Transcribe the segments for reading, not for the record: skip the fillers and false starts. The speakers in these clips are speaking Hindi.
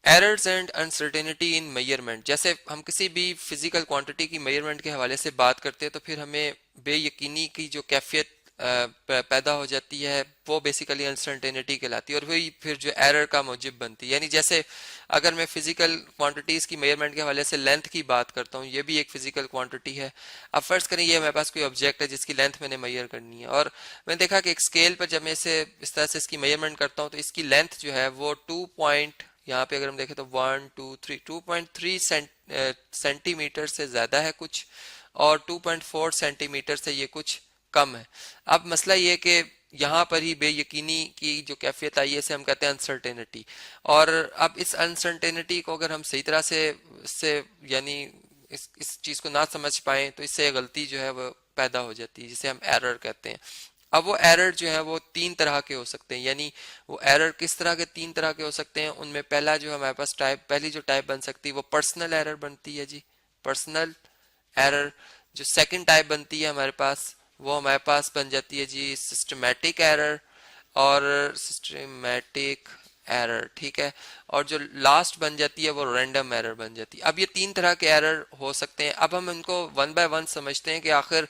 Errors and uncertainty in measurement, जैसे हम किसी भी फिजिकल क्वांटिटी की मेजरमेंट के हवाले से बात करते हैं तो फिर हमें बेयकीनी की जो कैफियत पैदा हो जाती है वो बेसिकली अनसर्टेनिटी कहलाती है, और वही फिर जो एरर का मूजिब बनती है। यानी जैसे अगर मैं फिजिकल क्वांटिटीज की मेजरमेंट के हवाले से लेंथ की बात करता हूँ, ये भी एक फिजिकल क्वांटिटी है। अब फर्ज करें ये मेरे पास कोई ऑब्जेक्ट है जिसकी लेंथ मैंने मेजर करनी है, और मैंने देखा कि एक स्केल पर जब मैं इसे इस तरह से इसकी मेजरमेंट करता हूँ तो इसकी लेंथ जो है वो यहाँ पे अगर हम देखें तो 2.3 सेंटीमीटर से ज्यादा है कुछ, और 2.4 सेंटीमीटर से ये कुछ कम है। अब मसला ये कि यहाँ पर ही बेयकीनी की जो कैफियत आई है इसे हम कहते हैं अनसर्टेनिटी। और अब इस अनसर्टेनिटी को अगर हम सही तरह से यानी इस चीज को ना समझ पाए तो इससे गलती जो है वो पैदा हो जाती है जिसे हम एरर कहते हैं। अब वो एरर जो है वो तीन तरह के हो सकते हैं। यानी वो एरर किस तरह के, तीन तरह के हो सकते हैं। उनमें पहला जो हमारे पास पहली जो टाइप बन सकती है वो पर्सनल एरर बनती है जी, पर्सनल एरर। जो सेकंड टाइप बनती है हमारे पास वो हमारे पास बन जाती है जी सिस्टमैटिक एरर, और सिस्टमैटिक एरर, ठीक है। और जो लास्ट बन जाती है वो रैंडम एरर बन जाती है। अब ये तीन तरह के एरर हो सकते हैं। अब हम इनको वन बाय वन समझते हैं कि आखिर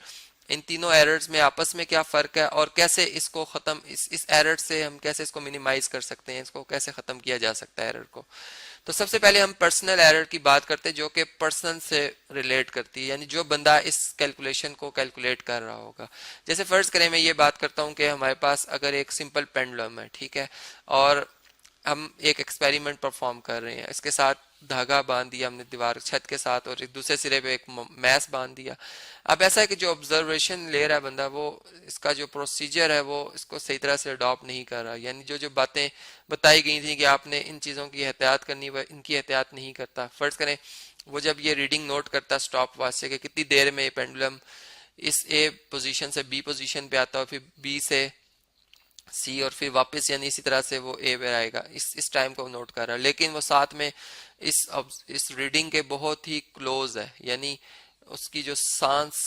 इन तीनों एरर्स में आपस में क्या फ़र्क है, और कैसे इसको ख़त्म, इस एरर से हम कैसे इसको मिनिमाइज कर सकते हैं, इसको कैसे ख़त्म किया जा सकता है एरर को। तो सबसे पहले हम पर्सनल एरर की बात करते हैं जो कि पर्सन से रिलेट करती है, यानी जो बंदा इस कैलकुलेशन को कैलकुलेट कर रहा होगा। जैसे फ़र्ज़ करें मैं ये बात करता हूँ कि हमारे पास अगर एक सिंपल पेंडुलम है, ठीक है, और हम एक एक्सपेरिमेंट परफॉर्म कर रहे हैं, इसके साथ धागा बांध दिया हमने दीवार छत के साथ, और एक दूसरे सिरे पे एक मैस बांध दिया। अब ऐसा है कि जो ऑब्जर्वेशन ले रहा है बंदा वो इसका जो प्रोसीजर है वो इसको सही तरह से अडॉप्ट नहीं कर रहा, यानी जो जो बातें बताई गई थी कि आपने इन चीज़ों की एहतियात करनी, वह इनकी एहतियात नहीं करता। फर्ज करें वो जब ये रीडिंग नोट करता स्टॉप वॉच से कि कितनी देर में ये पेंडुलम इस ए पोजीशन से बी पोजीशन पे आता है, फिर बी से सी, और फिर वापस यानी इसी तरह से वो ए पे आएगा, इस टाइम को नोट कर रहा है। लेकिन वो साथ में इस रीडिंग के बहुत ही क्लोज है, यानी उसकी जो सांस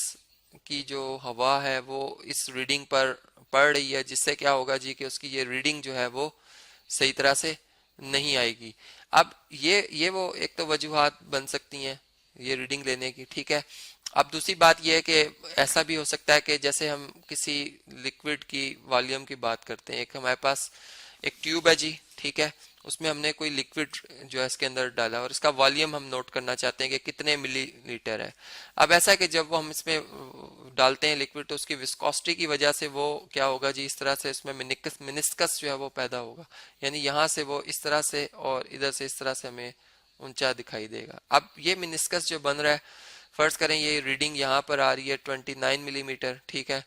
की जो हवा है वो इस रीडिंग पर पड़ रही है, जिससे क्या होगा जी कि उसकी ये रीडिंग जो है वो सही तरह से नहीं आएगी। अब ये वो एक तो वजूहात बन सकती हैं ये रीडिंग लेने की, ठीक है। अब दूसरी बात यह है कि ऐसा भी हो सकता है कि जैसे हम किसी लिक्विड की वॉल्यूम की बात करते हैं, एक हमारे पास एक ट्यूब है जी, ठीक है, उसमें हमने कोई लिक्विड जो है इसके अंदर डाला और इसका वॉल्यूम हम नोट करना चाहते हैं कि कितने मिलीलीटर है। अब ऐसा है कि जब वो हम इसमें डालते हैं लिक्विड तो उसकी विस्कोसिटी की वजह से वो क्या होगा जी, इस तरह से इसमें मिनिस्कस जो है वो पैदा होगा, यानी यहाँ से वो इस तरह से और इधर से इस तरह से हमें ऊंचा दिखाई देगा। अब ये मिनिस्कस जो बन रहा है, फर्ज करें ये रीडिंग यहाँ पर आ रही है 29 मिलीमीटर, ठीक है,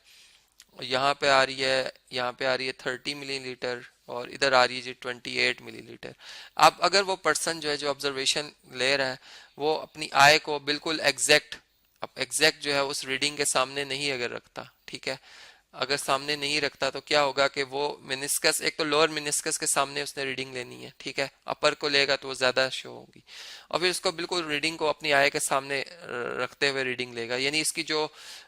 यहाँ पे आ रही है, यहाँ पे आ रही है 30 मिलीलीटर, और इधर आ रही है जी 28 मिलीलीटर। अब अगर वो पर्सन जो है जो ऑब्जर्वेशन ले रहा है वो अपनी आय को बिल्कुल एग्जैक्ट, अब एग्जैक्ट जो है उस रीडिंग के सामने नहीं अगर रखता, ठीक है, अगर सामने नहीं रखता तो क्या होगा कि वो मिनिस्कस, एक तो लोअर मिनिस्कस के सामने उसने रीडिंग लेनी है, ठीक है, अपर को लेगा तो वो ज्यादा शो होगी, और फिर उसको बिल्कुल रीडिंग को अपनी आय के सामने रखते हुए रीडिंग लेगा, यानी इसकी जो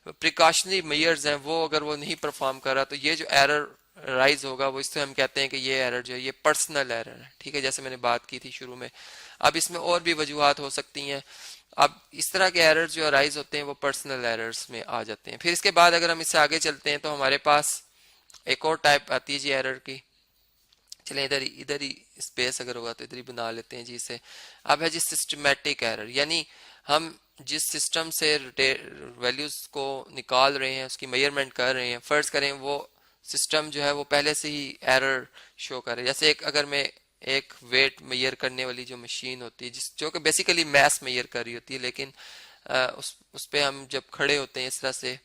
प्रिकॉशनरी मेजर्स हैं वो अगर वो नहीं परफॉर्म कर रहा तो ये जो एरर राइज होगा वो, इससे हम कहते हैं कि ये एरर जो है ये पर्सनल एरर है, ठीक है, जैसे मैंने बात की थी शुरू में। अब इसमें और भी वजूहात हो सकती हैं। अब इस तरह के एरर्स जो अराइज होते हैं वो पर्सनल एरर्स में आ जाते हैं। फिर इसके बाद अगर हम इससे आगे चलते हैं तो हमारे पास एक और टाइप आती है जी एरर की। चलें इधर ही स्पेस अगर होगा तो इधर ही बना लेते हैं जी इसे। अब है जी सिस्टमेटिक एरर, यानी हम जिस सिस्टम से वैल्यूज को निकाल रहे हैं उसकी मेजरमेंट कर रहे हैं, फर्ज करें वो सिस्टम जो है वो पहले से ही एरर शो कर रहे हैं। जैसे एक अगर मैं एक वेट मेजर करने वाली जो मशीन होती है जिस जो कि बेसिकली मैस मेजर कर रही होती है, लेकिन उस पे हम जब खड़े होते हैं इस तरह से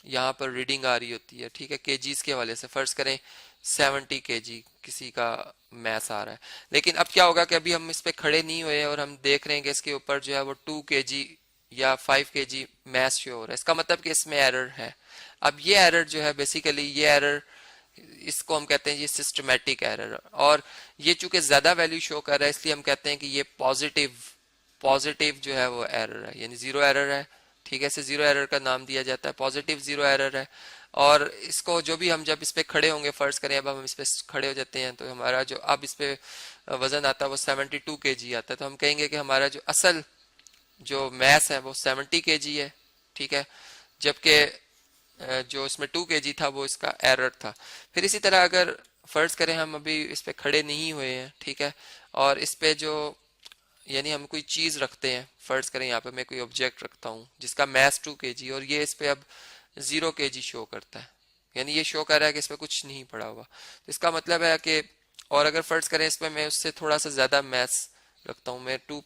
यहाँ पर रीडिंग आ रही होती है, ठीक है, केजीज के हवाले से फर्ज करें 70 kg किसी का मैस आ रहा है, लेकिन अब क्या होगा कि अभी हम इस पे खड़े नहीं हुए और हम देख रहे हैं कि इसके ऊपर जो है वो 2 kg या 5 kg मैस शो हो रहा है, इसका मतलब कि इसमें एरर है। अब ये एरर जो है बेसिकली ये एरर, इसको हम कहते हैं ये सिस्टमेटिक एरर, और ये चूंकि ज्यादा वैल्यू शो कर रहा है इसलिए हम कहते हैं कि ये पॉजिटिव पॉजिटिव जो है वो एरर है, यानी जीरो एरर है, ठीक है, इसे जीरो एरर का नाम दिया जाता है, पॉजिटिव जीरो एरर है। और इसको जो भी हम जब इस पे खड़े होंगे, फर्ज करें अब हम इस पे खड़े हो जाते हैं तो हमारा जो अब इस पे वजन आता है वो 72 kg आता है, तो हम कहेंगे कि हमारा जो असल जो मैस है वो 70 kg है, ठीक है, जबकि जो इसमें 2 kg था वो इसका एरर था। फिर इसी तरह अगर फर्ज करें हम अभी इस पे खड़े नहीं हुए हैं, ठीक है, और इस पे जो यानी हम कोई चीज रखते हैं, फर्ज करें यहाँ पे मैं कोई ऑब्जेक्ट रखता हूँ जिसका मैस 2 kg और ये इस पे अब 0 kg शो करता है, यानी ये शो कर रहा है कि इस पे कुछ नहीं पड़ा हुआ, तो इसका मतलब है कि, और अगर फर्ज करें इस पे मैं उससे थोड़ा सा ज्यादा मैस रखता हूँ, मैं 3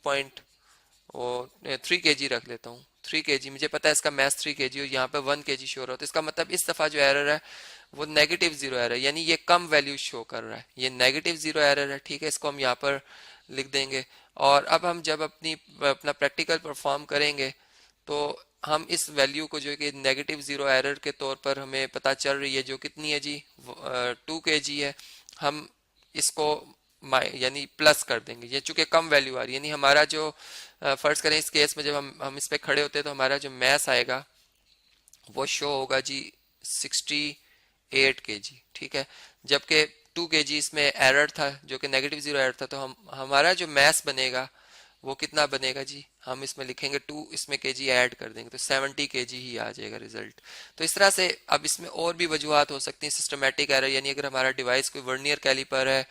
kg रख लेता हूँ, 3 kg, मुझे पता है इसका मैथ 3 kg और यहाँ पे 1 kg शो रहा है, तो इसका मतलब इस दफा जो एरर है वो नेगेटिव जीरो एरर है, यानी ये कम वैल्यू शो कर रहा है, ये नेगेटिव जीरो एरर है, ठीक है, इसको हम यहाँ पर लिख देंगे। और अब हम जब अपना प्रैक्टिकल परफॉर्म करेंगे तो हम इस वैल्यू को जो कि नेगेटिव जीरो एरर के तौर पर हमें पता चल रही है, जो कितनी है जी, 2 kg है, हम इसको यानी प्लस कर देंगे, ये चूंकि कम वैल्यू आ रही है, यानी हमारा जो फर्ज करें इस केस में जब हम इस पे खड़े होते हैं तो हमारा जो मैस आएगा वो शो होगा जी 68 kg, ठीक है, जबकि 2 kg इसमें एरर था जो कि नेगेटिव जीरो एरर था, तो हमारा जो मैस बनेगा वो कितना बनेगा जी, हम इसमें लिखेंगे 2, इसमें kg ऐड कर देंगे तो 70 kg ही आ जाएगा रिजल्ट। तो इस तरह से अब इसमें और भी वजूहत हो सकती हैं सिस्टमेटिक एरर, यानी अगर हमारा डिवाइस कोई वर्नियर कैलिपर है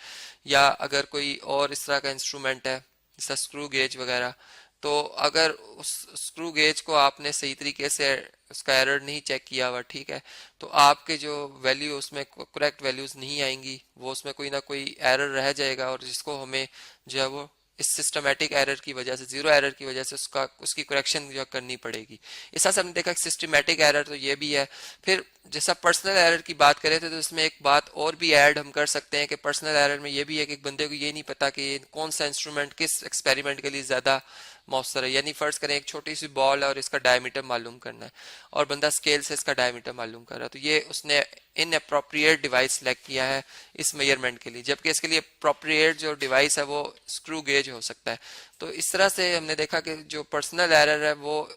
या अगर कोई और इस तरह का इंस्ट्रूमेंट है जैसा स्क्रू गेज वगैरह, तो अगर उस स्क्रू गेज को आपने सही तरीके से उसका एरर नहीं चेक किया हुआ, ठीक है, तो आपके जो वैल्यू उसमें करेक्ट वैल्यूज नहीं आएंगी, वो उसमें कोई ना कोई एरर रह जाएगा और जिसको हमें जो है वो इस सिस्टमेटिक एरर की वजह से, जीरो एरर की वजह से उसकी करेक्शन जो करनी पड़ेगी। इस तरह से हमने देखा सिस्टमेटिक एरर तो ये भी है। फिर जैसा पर्सनल एरर की बात करें तो इसमें एक बात और भी ऐड हम कर सकते हैं कि पर्सनल एरर में ये भी है कि एक बंदे को ये नहीं पता कि कौन सा इंस्ट्रूमेंट किस एक्सपेरिमेंट के लिए ज्यादा मौसर है, यानी फर्ज करें एक छोटी सी बॉल है और इसका डायमीटर मालूम करना है और बंदा स्केल से इसका डायमीटर मालूम कर रहा है, तो ये उसने इनअप्रोप्रिएट डिवाइस सेलेक्ट किया है इस मेजरमेंट के लिए, जबकि इसके लिए अप्रोप्रिएट जो डिवाइस है वो स्क्रू गेज हो सकता है। तो इस तरह से हमने देखा कि जो पर्सनल एरर है वो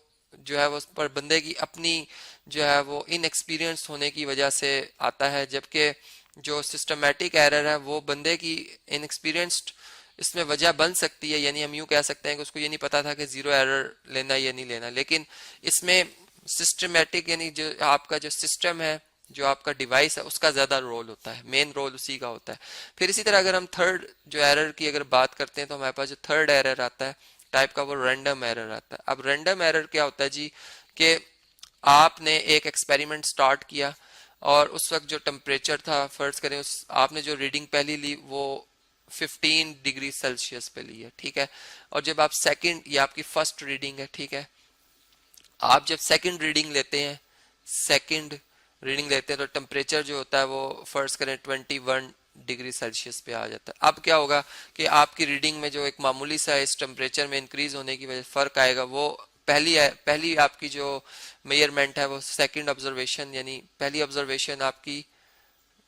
जो है वो उस पर बंदे की अपनी जो है वो इनएक्सपीरियंस होने की वजह से आता है, जबकि जो सिस्टमेटिक एरर है वो बंदे की इनएक्सपीरियंस्ड इसमें वजह बन सकती है, यानी हम यूं कह सकते हैं कि उसको ये नहीं पता था कि जीरो एरर लेना या नहीं लेना, लेकिन इसमें सिस्टमेटिक यानी जो आपका जो सिस्टम है, जो आपका डिवाइस है, उसका ज्यादा रोल होता है, मेन रोल उसी का होता है। फिर इसी तरह अगर हम थर्ड जो एरर की अगर बात करते हैं तो हमारे पास जो थर्ड एरर आता है टाइप का वो रैंडम एरर आता है। अब रैंडम एरर क्या होता है जी, कि आपने एक एक्सपेरिमेंट स्टार्ट किया और उस वक्त जो टेम्परेचर था, फर्ज करें उस आपने जो रीडिंग पहली ली वो 15 डिग्री सेल्सियस पे ली है, ठीक है, और जब आप सेकंड, ये आपकी फर्स्ट रीडिंग है, ठीक है, आप जब सेकंड रीडिंग लेते हैं, सेकंड रीडिंग लेते हैं तो टेम्परेचर जो होता है वो फर्ज करें 21 डिग्री सेल्सियस पे आ जाता है। अब क्या होगा कि आपकी रीडिंग में जो एक मामूली सा इस टेम्परेचर में इंक्रीज होने की वजह से फर्क आएगा, वो पहली आपकी जो मेजरमेंट है वो सेकंड ऑब्जर्वेशन, यानी पहली ऑब्जर्वेशन आपकी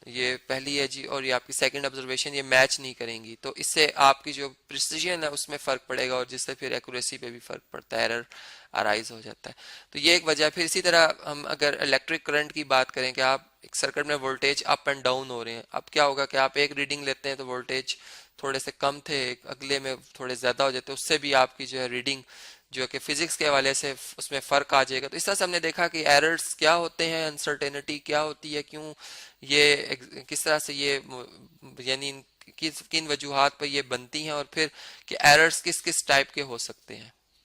ये पहली है जी और ये आपकी सेकंड ऑब्जर्वेशन ये मैच नहीं करेंगी, तो इससे आपकी जो प्रिसीजन है उसमें फर्क पड़ेगा और जिससे फिर एक्यूरेसी पे भी फर्क पड़ता है, एरर अराइज हो जाता है। तो ये एक वजह। फिर इसी तरह हम अगर इलेक्ट्रिक करंट की बात करें कि आप एक सर्किट में वोल्टेज अप एंड डाउन हो रहे हैं, अब क्या होगा कि आप एक रीडिंग लेते हैं तो वोल्टेज थोड़े से कम थे, अगले में थोड़े ज्यादा हो जाते, उससे भी आपकी जो है रीडिंग जो कि फिजिक्स के हवाले से उसमें फर्क आ जाएगा। तो इस तरह से हमने देखा कि एरर्स क्या होते हैं, अनसर्टेनिटी क्या होती है, क्यों ये किस तरह से ये यानी किन वजूहात पर ये बनती हैं और फिर कि एरर्स किस किस टाइप के हो सकते हैं।